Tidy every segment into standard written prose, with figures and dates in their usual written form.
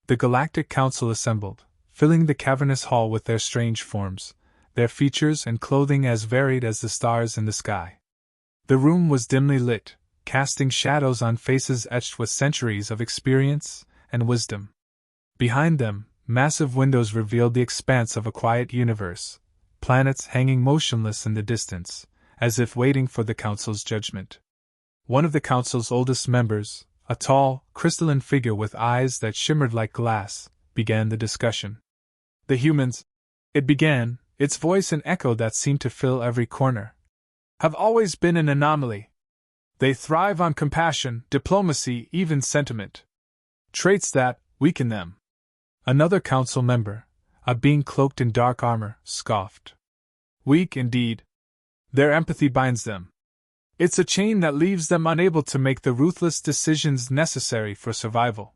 The Galactic Council assembled, filling the cavernous hall with their strange forms, their features and clothing as varied as the stars in the sky. The room was dimly lit, casting shadows on faces etched with centuries of experience and wisdom. Behind them, massive windows revealed the expanse of a quiet universe, planets hanging motionless in the distance, as if waiting for the Council's judgment. One of the Council's oldest members, a tall, crystalline figure with eyes that shimmered like glass, began the discussion. The humans, it began, its voice an echo that seemed to fill every corner, have always been an anomaly. They thrive on compassion, diplomacy, even sentiment. Traits that weaken them. Another council member, a being cloaked in dark armor, scoffed. Weak indeed. Their empathy binds them. It's a chain that leaves them unable to make the ruthless decisions necessary for survival.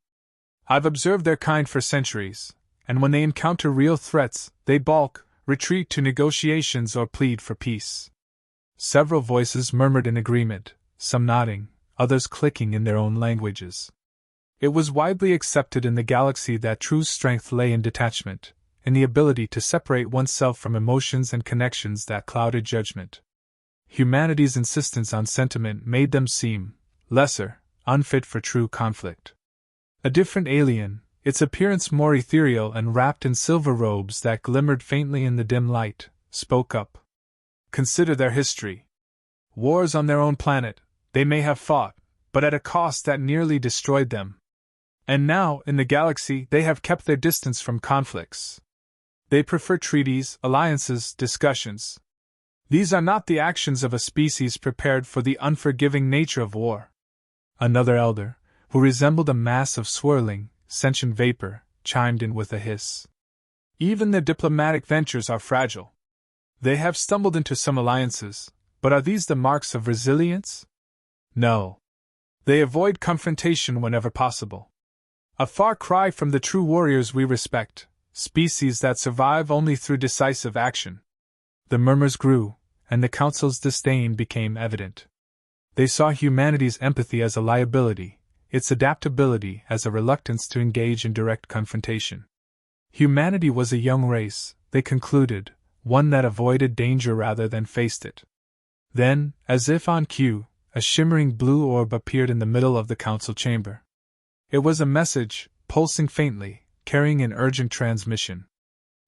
I've observed their kind for centuries, and when they encounter real threats, they balk, retreat to negotiations or plead for peace. Several voices murmured in agreement, some nodding, others clicking in their own languages. It was widely accepted in the galaxy that true strength lay in detachment, in the ability to separate oneself from emotions and connections that clouded judgment. Humanity's insistence on sentiment made them seem lesser, unfit for true conflict. A different alien, its appearance more ethereal and wrapped in silver robes that glimmered faintly in the dim light, spoke up. Consider their history. Wars on their own planet, they may have fought, but at a cost that nearly destroyed them. And now, in the galaxy, they have kept their distance from conflicts. They prefer treaties, alliances, discussions. These are not the actions of a species prepared for the unforgiving nature of war. Another elder, who resembled a mass of swirling, sentient vapor, chimed in with a hiss. Even their diplomatic ventures are fragile. They have stumbled into some alliances, but are these the marks of resilience? No. They avoid confrontation whenever possible. A far cry from the true warriors we respect, species that survive only through decisive action. The murmurs grew, and the Council's disdain became evident. They saw humanity's empathy as a liability, its adaptability as a reluctance to engage in direct confrontation. Humanity was a young race, they concluded, one that avoided danger rather than faced it. Then, as if on cue, a shimmering blue orb appeared in the middle of the council chamber. It was a message, pulsing faintly, carrying an urgent transmission.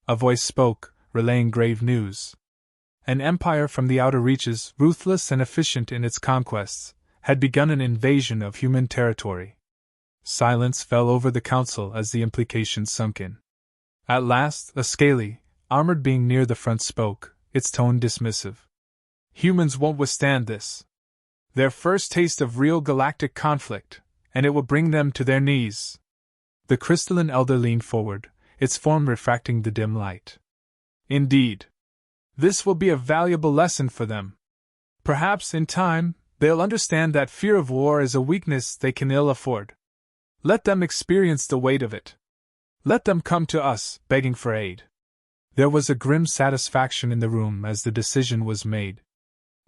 A voice spoke, relaying grave news. An empire from the outer reaches, ruthless and efficient in its conquests, had begun an invasion of human territory. Silence fell over the council as the implications sunk in. At last, a scaly, armored being near the front spoke, its tone dismissive. Humans won't withstand this. Their first taste of real galactic conflict, and it will bring them to their knees. The crystalline elder leaned forward, its form refracting the dim light. Indeed. This will be a valuable lesson for them. Perhaps, in time, they'll understand that fear of war is a weakness they can ill afford. Let them experience the weight of it. Let them come to us, begging for aid. There was a grim satisfaction in the room as the decision was made.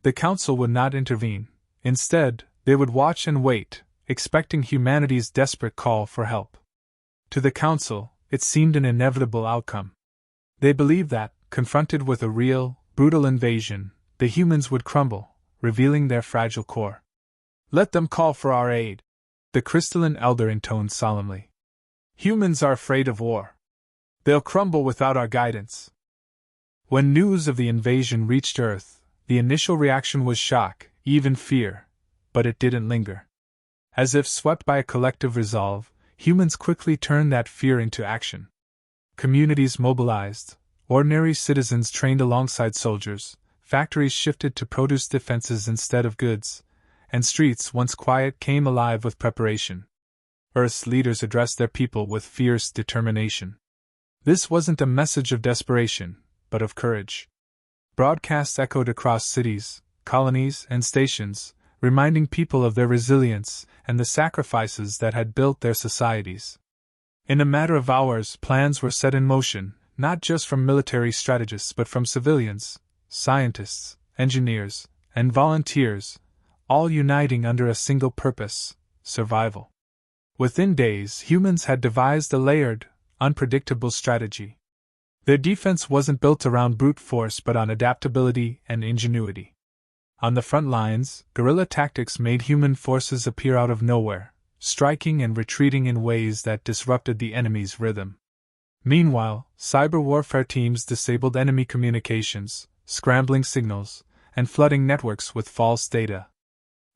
The council would not intervene. Instead, they would watch and wait, expecting humanity's desperate call for help. To the council, it seemed an inevitable outcome. They believed that, confronted with a real, brutal invasion, the humans would crumble, revealing their fragile core. Let them call for our aid, the crystalline elder intoned solemnly. Humans are afraid of war. They'll crumble without our guidance. When news of the invasion reached Earth, the initial reaction was shock, even fear, but it didn't linger. As if swept by a collective resolve, humans quickly turned that fear into action. Communities mobilized, ordinary citizens trained alongside soldiers, factories shifted to produce defenses instead of goods, and streets once quiet came alive with preparation. Earth's leaders addressed their people with fierce determination. This wasn't a message of desperation, but of courage. Broadcasts echoed across cities, colonies, and stations, reminding people of their resilience and the sacrifices that had built their societies. In a matter of hours, plans were set in motion, not just from military strategists but from civilians, scientists, engineers, and volunteers, all uniting under a single purpose: survival. Within days, humans had devised a layered, unpredictable strategy. Their defense wasn't built around brute force but on adaptability and ingenuity. On the front lines, guerrilla tactics made human forces appear out of nowhere, striking and retreating in ways that disrupted the enemy's rhythm. Meanwhile, cyber warfare teams disabled enemy communications, scrambling signals, and flooding networks with false data.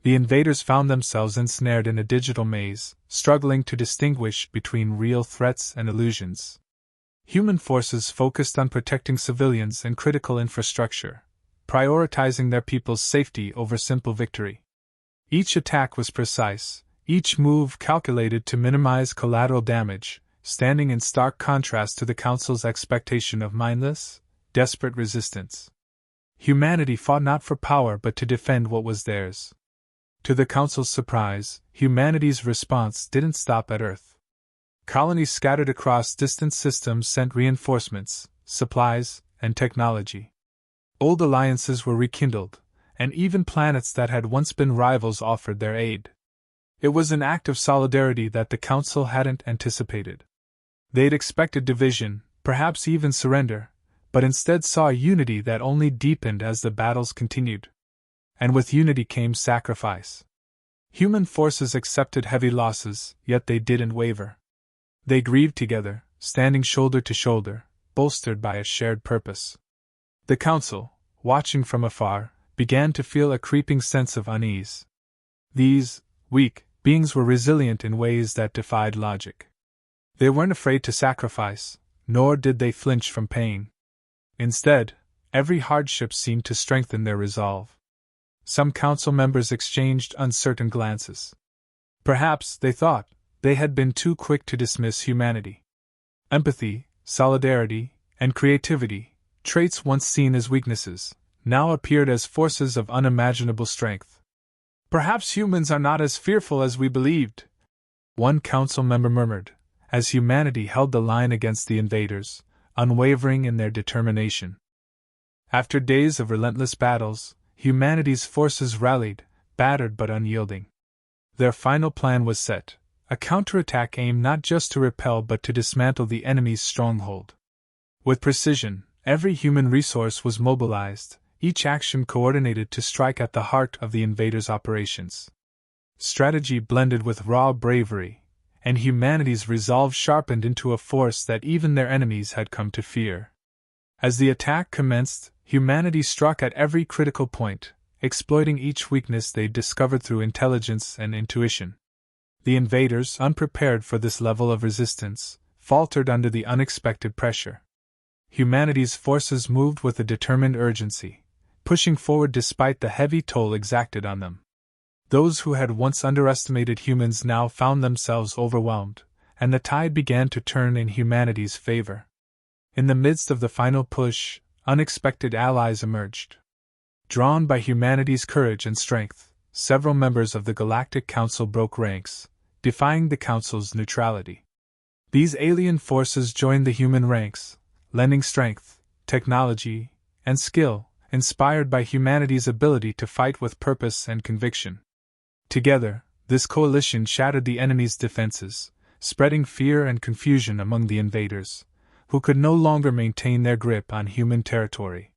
The invaders found themselves ensnared in a digital maze, struggling to distinguish between real threats and illusions. Human forces focused on protecting civilians and critical infrastructure, prioritizing their people's safety over simple victory. Each attack was precise, each move calculated to minimize collateral damage, standing in stark contrast to the Council's expectation of mindless, desperate resistance. Humanity fought not for power but to defend what was theirs. To the Council's surprise, humanity's response didn't stop at Earth. Colonies scattered across distant systems sent reinforcements, supplies, and technology. Old alliances were rekindled, and even planets that had once been rivals offered their aid. It was an act of solidarity that the Council hadn't anticipated. They'd expected division, perhaps even surrender, but instead saw a unity that only deepened as the battles continued. And with unity came sacrifice. Human forces accepted heavy losses, yet they didn't waver. They grieved together, standing shoulder to shoulder, bolstered by a shared purpose. The Council, watching from afar, began to feel a creeping sense of unease. These, weak, beings were resilient in ways that defied logic. They weren't afraid to sacrifice, nor did they flinch from pain. Instead, every hardship seemed to strengthen their resolve. Some Council members exchanged uncertain glances. Perhaps, they thought, they had been too quick to dismiss humanity. Empathy, solidarity, and creativity, traits once seen as weaknesses, now appeared as forces of unimaginable strength. Perhaps humans are not as fearful as we believed, one Council member murmured, as humanity held the line against the invaders, unwavering in their determination. After days of relentless battles, humanity's forces rallied, battered but unyielding. Their final plan was set, a counterattack aimed not just to repel but to dismantle the enemy's stronghold. With precision, every human resource was mobilized, each action coordinated to strike at the heart of the invaders' operations. Strategy blended with raw bravery, and humanity's resolve sharpened into a force that even their enemies had come to fear. As the attack commenced, humanity struck at every critical point, exploiting each weakness they'd discovered through intelligence and intuition. The invaders, unprepared for this level of resistance, faltered under the unexpected pressure. Humanity's forces moved with a determined urgency, pushing forward despite the heavy toll exacted on them. Those who had once underestimated humans now found themselves overwhelmed, and the tide began to turn in humanity's favor. In the midst of the final push, unexpected allies emerged. Drawn by humanity's courage and strength, several members of the Galactic Council broke ranks, defying the Council's neutrality. These alien forces joined the human ranks, lending strength, technology, and skill, inspired by humanity's ability to fight with purpose and conviction. Together, this coalition shattered the enemy's defenses, spreading fear and confusion among the invaders, who could no longer maintain their grip on human territory.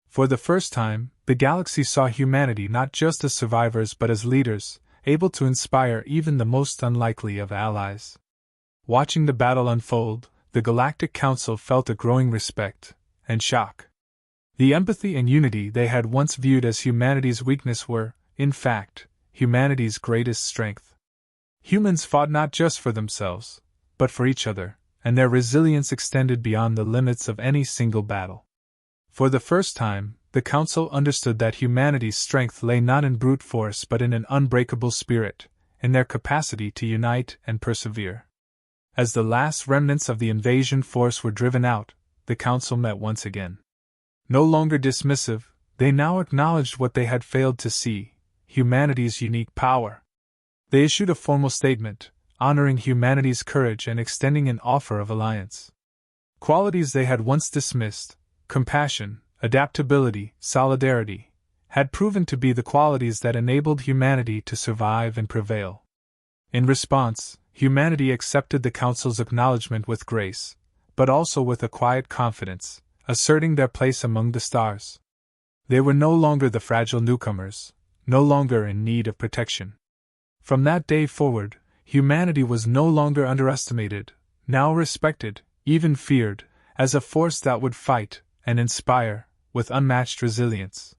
For the first time, the galaxy saw humanity not just as survivors but as leaders, able to inspire even the most unlikely of allies. Watching the battle unfold, the Galactic Council felt a growing respect and shock. The empathy and unity they had once viewed as humanity's weakness were, in fact, humanity's greatest strength. Humans fought not just for themselves, but for each other, and their resilience extended beyond the limits of any single battle. For the first time, the Council understood that humanity's strength lay not in brute force but in an unbreakable spirit, in their capacity to unite and persevere. As the last remnants of the invasion force were driven out, the Council met once again. No longer dismissive, they now acknowledged what they had failed to see: humanity's unique power. They issued a formal statement, honoring humanity's courage and extending an offer of alliance. Qualities they had once dismissed, compassion, adaptability, solidarity, had proven to be the qualities that enabled humanity to survive and prevail. In response, humanity accepted the Council's acknowledgement with grace, but also with a quiet confidence, asserting their place among the stars. They were no longer the fragile newcomers, no longer in need of protection. From that day forward, humanity was no longer underestimated, now respected, even feared, as a force that would fight and inspire with unmatched resilience.